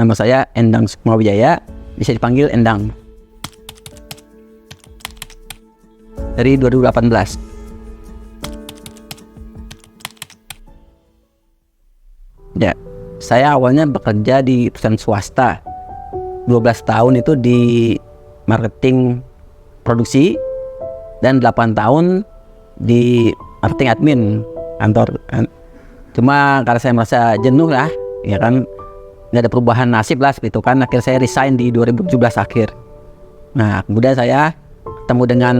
nama saya Endang Sukmawijaya, bisa dipanggil Endang. Dari 2018. Ya, saya awalnya bekerja di perusahaan swasta. 12 tahun itu di marketing produksi dan 8 tahun di marketing admin kantor. Cuma karena saya merasa jenuh lah, ya kan, nggak ada perubahan nasib lah seperti itu kan. Akhirnya saya resign di 2017 akhir. Nah, kemudian saya ketemu dengan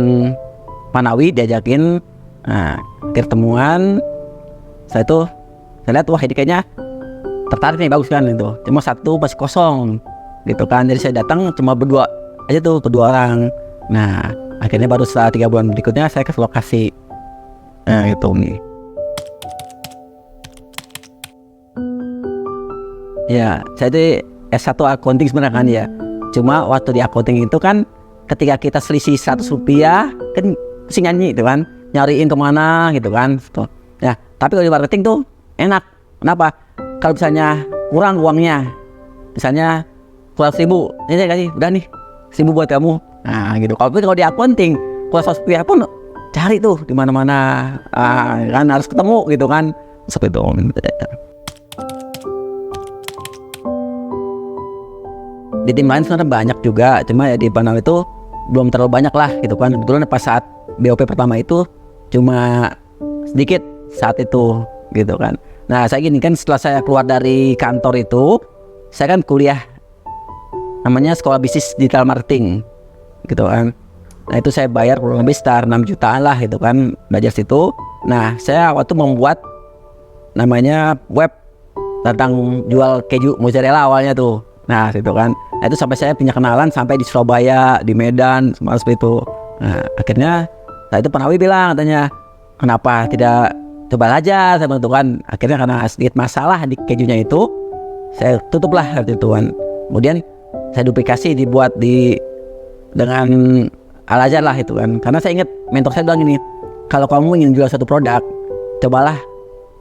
Panawi, diajakin. Nah, akhir temuan saya lihat, wah ini kayaknya tertarik nih, bagus kan itu. Cuma satu masih kosong gitu kan. Jadi saya datang cuma berdua orang. Nah, akhirnya baru setelah 3 bulan berikutnya saya ke lokasi. Nah, itu nih. Ya, saya itu S1 accounting sebenarnya kan ya. Cuma waktu di accounting itu kan ketika kita selisih 100 rupiah kan mesti nyanyi itu kan, nyariin kemana gitu kan. Ya, tapi kalau di marketing tuh enak. Kenapa? Kalau misalnya kurang uangnya, misalnya kurang 1.000, ini saya kasih, udah nih 1.000 buat kamu. Nah gitu. Kalau di accounting kurang 100 rupiah pun cari tuh di mana-mana, kan harus ketemu gitu kan. Seperti itu. Di tim lain sebenarnya banyak juga, cuma ya di Panawi itu belum terlalu banyak lah gitu kan. Kebetulan pas saat BOP pertama itu cuma sedikit saat itu gitu kan. Nah, saya gini kan, setelah saya keluar dari kantor itu, saya kan kuliah namanya Sekolah Bisnis Digital Marketing gitu kan. Nah, itu saya bayar kurang lebih sekitar 6 jutaan lah gitu kan, belajar situ. Nah, saya waktu membuat namanya web tentang jual keju mozzarella awalnya tuh. Nah, situ kan. Nah, itu sampai saya punya kenalan sampai di Surabaya, di Medan, semua seperti itu. Nah, akhirnya saya itu Panawi bilang katanya, kenapa tidak coba aja, saya bantu kan. Akhirnya karena sedikit masalah di kejunya itu, saya tutup lah waktu itu kan. Kemudian saya duplikasi dibuat dengan Al-Azhar lah itu kan. Karena saya ingat mentor saya bilang gini, kalau kamu ingin jual satu produk, cobalah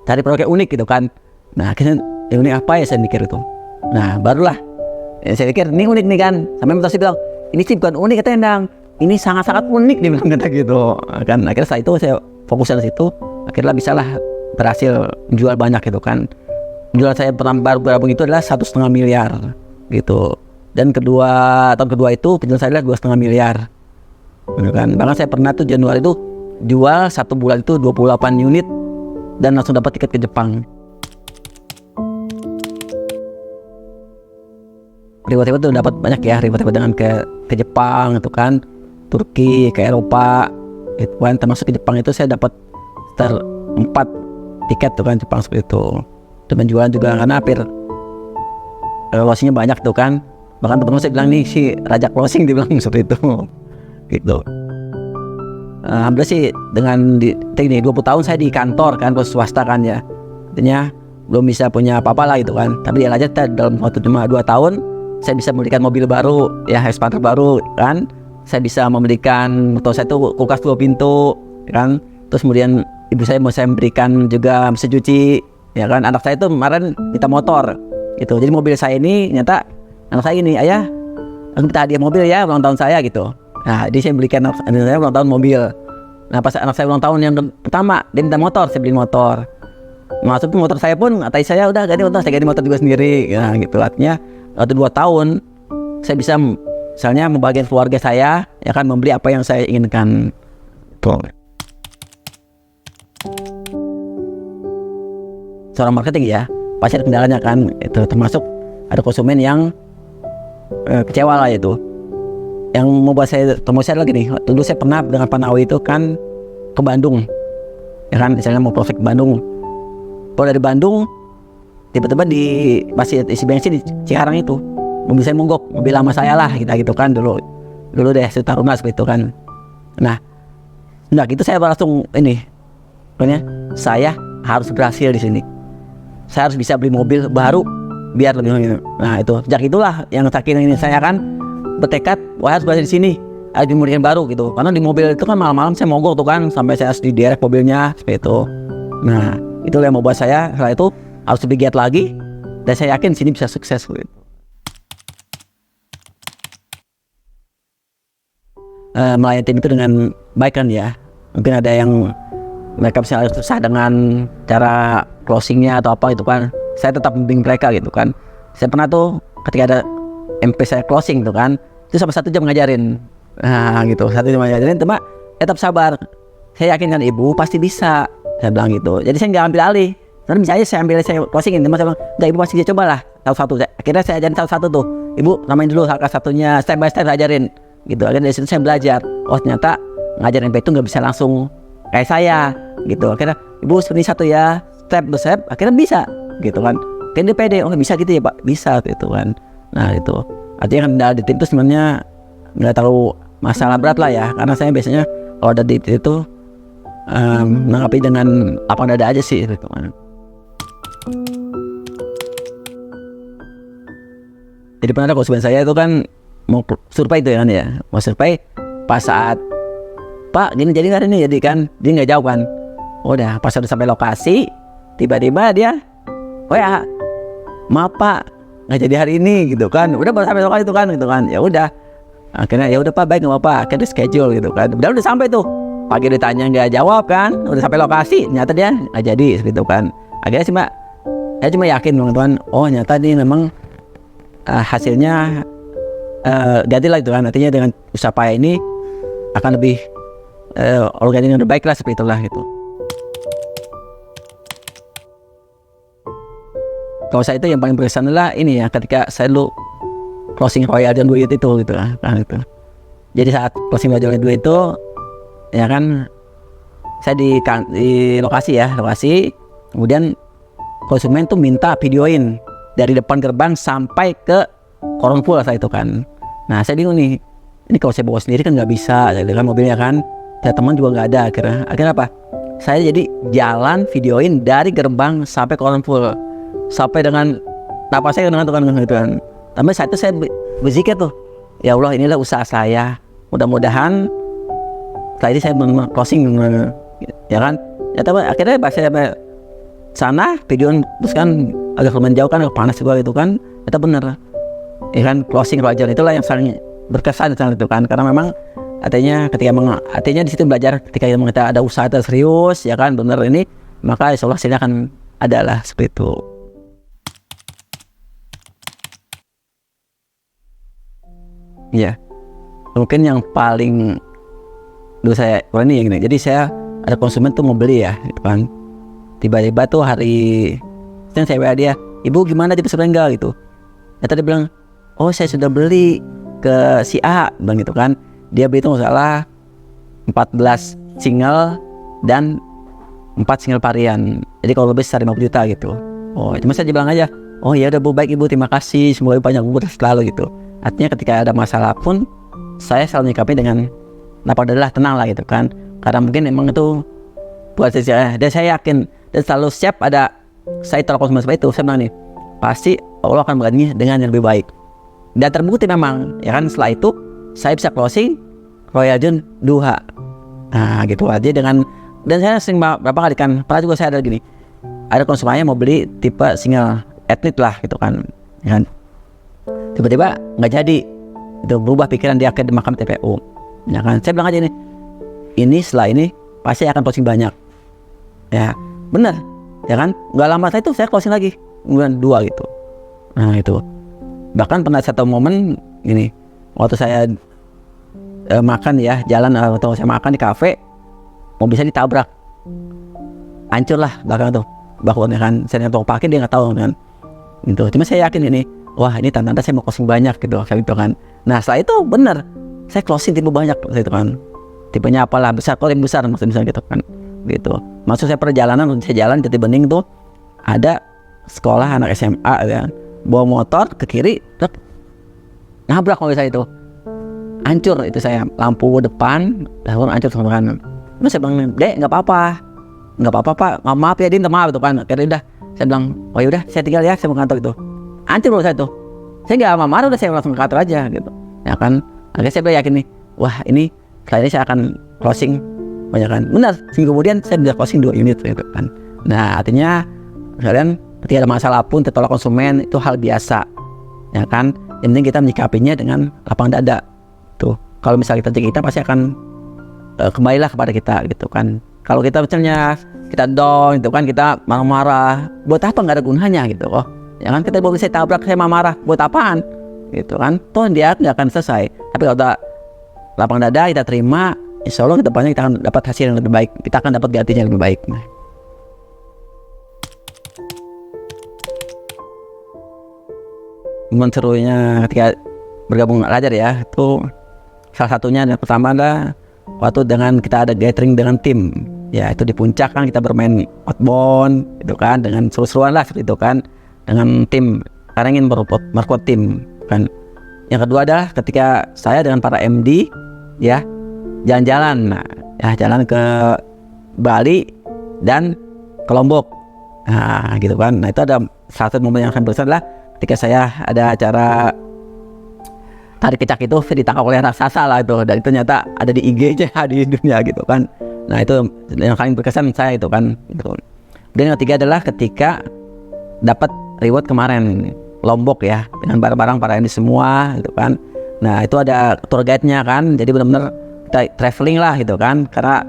cari produk yang unik gitu kan. Nah, akhirnya unik apa ya, saya mikir itu. Nah, barulah saya pikir ini unik nih kan. Sampai mentor saya bilang, ini sih bukan unik katanya Endang, ini sangat-sangat unik, dia bilang kata gitu kan. Akhirnya setelah itu saya fokusnya di situ. Akhirnya bisalah berhasil jual banyak gitu kan. Jual saya baru bergabung itu adalah 1,5 miliar gitu. Dan tahun kedua itu penjualan saya adalah 2,5 miliar gitu kan. Bahkan saya pernah tuh Januari itu jual 1 bulan itu 28 unit dan langsung dapat tiket ke Jepang. Reward tuh dapat banyak ya, reward dengan ke Jepang itu kan, Turki, ke Eropa itu kan. Termasuk ke Jepang itu saya dapat 4 tiket tuh kan, Jepang seperti itu. Dan penjualan juga karena hampir closingnya banyak tuh kan. Bahkan teman-teman saya bilang nih si raja closing, dibilang seperti itu gitu. Alhamdulillah sih dengan 20 tahun saya di kantor kan, bos swasta kan ya, artinya belum bisa punya apa-apa lah gitu kan. Tapi dia aja dalam waktu cuma 2 tahun saya bisa membelikan mobil baru ya, expander baru kan. Saya bisa membelikan motor saya tuh kulkas 2 pintu kan. Terus kemudian ibu saya mau saya berikan juga mesin cuci ya kan. Anak saya tuh kemarin minta motor gitu. Jadi mobil saya ini nyata anak saya ini, ayah aku minta hadiah mobil ya ulang tahun saya gitu. Nah, jadi saya belikan anak saya ulang tahun mobil. Nah, pas anak saya ulang tahun yang pertama dia minta motor, saya beli motor. Masuk motor saya pun, atai saya udah ganti motor, saya ganti motor juga sendiri ya gitu. Artinya waktu 2 tahun saya bisa misalnya membagian keluarga saya ya kan, membeli apa yang saya inginkan tuh. Seorang marketing ya pasti ada kendalanya kan, itu termasuk ada konsumen yang kecewa lah itu. Yang membuat saya lagi nih, dulu saya pernah dengan Panawi itu kan ke Bandung ya kan, misalnya mau prospek ke Bandung. Kalau dari Bandung tiba-tiba masih isi bensin di Cikarang itu, mobil saya monggok, mobil lama saya lah gitu kan, dulu deh saya taruh seperti itu kan. Nah gitu saya langsung ini, pokoknya saya harus berhasil di sini. Saya harus bisa beli mobil baru biar lebih. Nah itu, sejak itulah yang saking ini saya kan bertekad, wah harus berhasil di sini, harus dimodifikasi baru gitu. Karena di mobil itu kan malam-malam saya mogok tuh kan, sampai saya harus diderek mobilnya seperti itu. Nah itu yang membuat saya setelah itu harus lebih giat lagi, dan saya yakin sini bisa sukses gitu. melayani tim itu dengan baik kan ya. Mungkin ada yang mereka bisa susah dengan cara closingnya atau apa gitu kan, saya tetap membimbing mereka gitu kan. Saya pernah tuh ketika ada MP saya closing tuh kan, itu sampai 1 jam ngajarin. Nah gitu, 1 jam ngajarin, cuma tetap sabar. Saya yakin kan ibu pasti bisa, saya bilang gitu. Jadi saya nggak ambil alih. Nanti bisa aja saya ambil, saya closingin. Teman saya bilang, enggak ibu pasti dia cobalah satu-satu. Akhirnya saya ajarin satu-satu tuh. Ibu namain dulu salah satunya, step by step saya ajarin. Gitu. Akhirnya dari situ saya belajar. Oh ternyata ngajarin MP itu nggak bisa langsung kayak saya. Gitu. Akhirnya ibu seperti satu ya, step by step. Akhirnya bisa. Gitu kan. Akhirnya dia pede. Oh bisa gitu ya pak, bisa gitu kan. Nah itu. Artinya kan di tim itu sebenarnya nggak terlalu masalah berat lah ya. Karena saya biasanya kalau ada di tim itu menanggapi dengan lapang dada aja sih gitu kan. Jadi pernah ada konsumen saya itu kan mau survei itu ya kan ya, mau survei pas saat Pak gini jadi nggak ini, jadi kan dia nggak jawab kan. Udah pas udah sampai lokasi tiba-tiba dia WA, maaf Pak nggak jadi hari ini gitu kan. Udah baru sampai lokasi itu kan gitu kan. Ya udah akhirnya ya udah Pak baik nggak apa-apa, akhirnya schedule gitu kan. Udah sampai tuh pagi ditanya nggak jawab kan, udah sampai lokasi ternyata dia nggak jadi gitu kan. Akhirnya sih Mbak, saya cuma yakin teman-teman, oh ternyata ini memang hasilnya ganti lah itu kan. Artinya dengan usaha payah ini akan lebih organik dan baik lah, seperti itulah gitu. Kalau saya itu yang paling berkesan adalah ini ya, ketika saya dulu closing royal dan duit itu gitu kan itu. Jadi saat closing royal dan duit itu ya kan, saya di lokasi, kemudian konsumen tuh minta videoin dari depan gerbang sampai ke korong full saya itu kan. Nah saya bingung nih, ini kalau saya bawa sendiri kan nggak bisa, saya kan mobilnya kan, saya teman juga nggak ada. Akhirnya apa? Saya jadi jalan videoin dari gerbang sampai korong full, sampai dengan napas saya dengan tukang gitu kan. Tapi saat itu saya berzikir tuh, ya Allah inilah usaha saya, mudah-mudahan setelah ini saya closing ya kan. Ya tapi akhirnya pas saya sana videoin terus kan agak lumayan jauh kan, agak panas juga gitu kan. Itu bener ya kan, closing royal itulah yang paling berkesan itu kan, karena memang artinya di situ belajar ketika kita ada usaha itu serius ya kan, bener ini, maka insya Allah hasilnya akan ada lah, seperti itu. Ya mungkin yang paling dulu saya ini gini, jadi saya ada konsumen tuh mau beli ya gitu kan, tiba-tiba tuh hari Senin saya WA dia, ibu gimana dia sudah enggak gitu. Ya tadi bilang, oh saya sudah beli ke si A bang gitu kan. Dia beli itu nggak salah 14 single dan 4 single varian. Jadi kalau lebih sekitar 50 juta gitu. Oh cuma saya bilang aja, oh ya udah bu, baik ibu, terima kasih, semoga ibu banyak umur selalu gitu. Artinya ketika ada masalah pun saya selalu nyikapi dengan lapang dada, tenang lah gitu kan. Karena mungkin emang itu buat saya, dan saya yakin dan selalu siap ada saya tolak konsumen seperti itu. Saya bilang nih, pasti Allah akan menggantinya dengan yang lebih baik. Dan terbukti memang ya kan, setelah itu saya bisa closing Royal Jun 2. Nah gitu aja dengan, dan saya sering berapa kali kan, pernah juga saya ada gini, ada konsumennya mau beli tipe single atlet lah gitu kan, ya kan. Tiba-tiba nggak jadi, itu berubah pikiran, dia akhirnya makam TPU ya kan. Saya bilang aja nih, ini setelah ini pasti akan closing banyak ya, bener ya kan. Nggak lama saya itu saya closing lagi bulan 2 gitu. Nah itu bahkan pernah satu momen ini, waktu saya makan ya, jalan atau saya makan di kafe, mobil saya ditabrak, hancur lah belakang tuh bakwan ya kan. Saya nempel parkir, dia nggak tahu kan gitu. Cuma saya yakin ini, wah ini tanda-tanda saya mau closing banyak gitu kan. Nah setelah itu bener saya closing tipe banyak gitu kan, tipenya apalah besar, kalau yang besar maksudnya gitu kan gitu. Maksud saya perjalanan, saya jalan Jati Bening tuh ada sekolah anak SMA ya, bawa motor ke kiri, nabrak mobil saya itu, hancur itu saya, lampu depan dahulu hancur sama kanan. Terus saya bilang, dek nggak apa-apa pak, maaf ya dia, maaf itu kan. Akhirnya udah saya bilang, oh yaudah saya tinggal ya, saya mau kantor itu. Hancur mobil saya tuh, saya nggak marah, udah saya langsung ke kantor aja gitu ya kan. Akhirnya saya yakin nih, wah ini kali ini saya akan closing banyak kan. Benar, seminggu kemudian saya bisa closing 2 unit gitu kan. Nah artinya kalian ketika ada masalah pun tertolak konsumen itu hal biasa ya kan. Yang penting kita menyikapinya dengan lapang dada tuh. kalau misalnya kita pasti akan kembalilah kepada kita gitu kan. Kalau kita misalnya kita down gitu kan, kita marah-marah, buat apa, nggak ada gunanya gitu kok. Ya kan, kita boleh saya tabrak, saya marah, buat apaan gitu kan, toh dia nggak akan selesai. Tapi kalau kita lapang dada, kita terima, insya Allah kedepannya kita akan dapat hasil yang lebih baik, kita akan dapat gantinya yang lebih baik. Momen serunya ketika bergabung Al-Azhar ya, itu salah satunya dan pertama adalah waktu dengan kita ada gathering dengan tim ya, itu di puncak kan kita bermain outbound gitu kan, dengan seru-seruan lah seperti itu kan, dengan tim karena ingin memperkuat tim kan. Yang kedua adalah ketika saya dengan para MD ya jalan-jalan, nah ya jalan ke Bali dan ke Lombok, nah gitu kan. Nah itu ada salah satu momen yang sangat besar adalah ketika saya ada acara tarik kecak, itu ditangkap oleh raksasa lah itu, dan itu ternyata ada di IG-nya di dunia gitu kan. Nah itu yang paling berkesan saya itu kan gitu. Dan yang ketiga adalah ketika dapat reward kemarin Lombok ya, dengan barang-barang para ini semua gitu kan. Nah itu ada tour guide-nya kan, jadi benar-benar kita traveling lah gitu kan, karena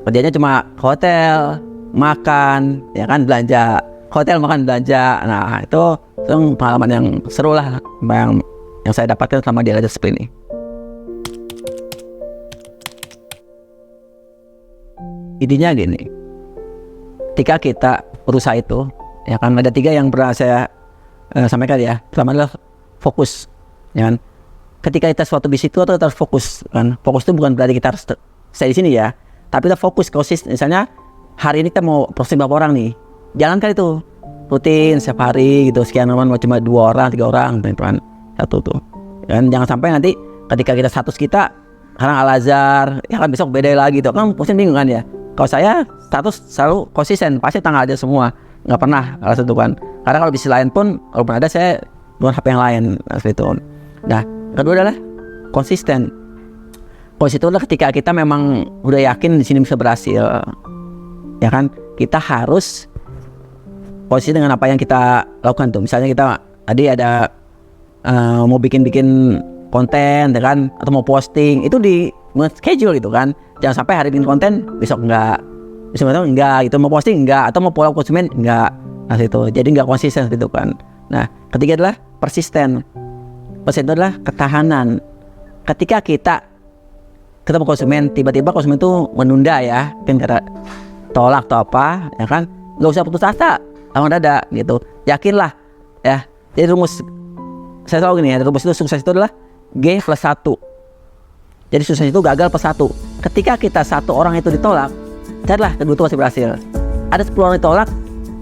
kerjanya cuma hotel, makan ya kan, belanja, hotel, makan, belanja. Nah itu pengalaman yang seru lah yang saya dapatkan selama di Al-Azhar seperti ini. Intinya gini, ketika kita berusaha itu ya kan, ada 3 yang pernah saya sampaikan ya. Pertama adalah fokus ya kan. Ketika kita suatu bisnis itu kita harus fokus kan. Fokus itu bukan berarti kita harus stay di sini ya, tapi kita fokus konsisten. Misalnya hari ini kita mau proses berapa orang nih, jalankan itu rutin setiap hari gitu, sekian orang, cuma 2 orang 3 orang teman-teman, satu tuh kan. Jangan sampai nanti ketika kita status kita sekarang Al-Azhar ya kan, besok beda lagi tuh kan, pusing bingung kan ya. Kalau saya status selalu konsisten, pasti tanggal aja semua, nggak pernah Al-Azhar tuh kan. Karena kalau bisnis lain pun kalau pun ada, saya bukan HP yang lain seperti itu. Nah kedua adalah konsisten. Konsisten itu adalah ketika kita memang udah yakin di sini bisa berhasil ya kan, kita harus konsisten dengan apa yang kita lakukan tuh. Misalnya kita tadi ada mau bikin konten ya kan, atau mau posting, itu di schedule gitu kan. Jangan sampai hari bikin konten besok enggak, besok enggak gitu, mau posting enggak, atau mau follow konsumen enggak. Nah itu jadi enggak konsisten gitu kan. Nah ketiga adalah persisten. Persisten itu adalah ketahanan. Ketika kita ketemu konsumen, tiba-tiba konsumen itu menunda ya, kan karena tolak atau apa ya kan, nggak usah putus asa, lapang dada gitu, yakinlah ya. Jadi rumus saya tahu gini ya, rumus itu sukses itu adalah G+1. Jadi sukses itu gagal plus 1. Ketika kita 1 orang itu ditolak, carilah kedua itu pasti berhasil. Ada 10 orang ditolak,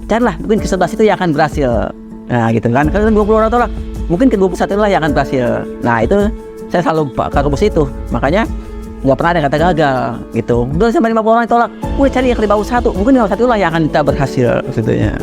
carilah mungkin ke-11 itu yang akan berhasil. Nah gitu kan, kalau 20 orang tolak, mungkin ke-21 lah yang akan berhasil. Nah itu saya selalu pakai rumus itu, makanya nggak pernah ada yang kata gagal gitu. Udah sampai 50 orang ditolak, cari yang ke-51, mungkin 51 lah yang akan kita berhasil sebetulnya.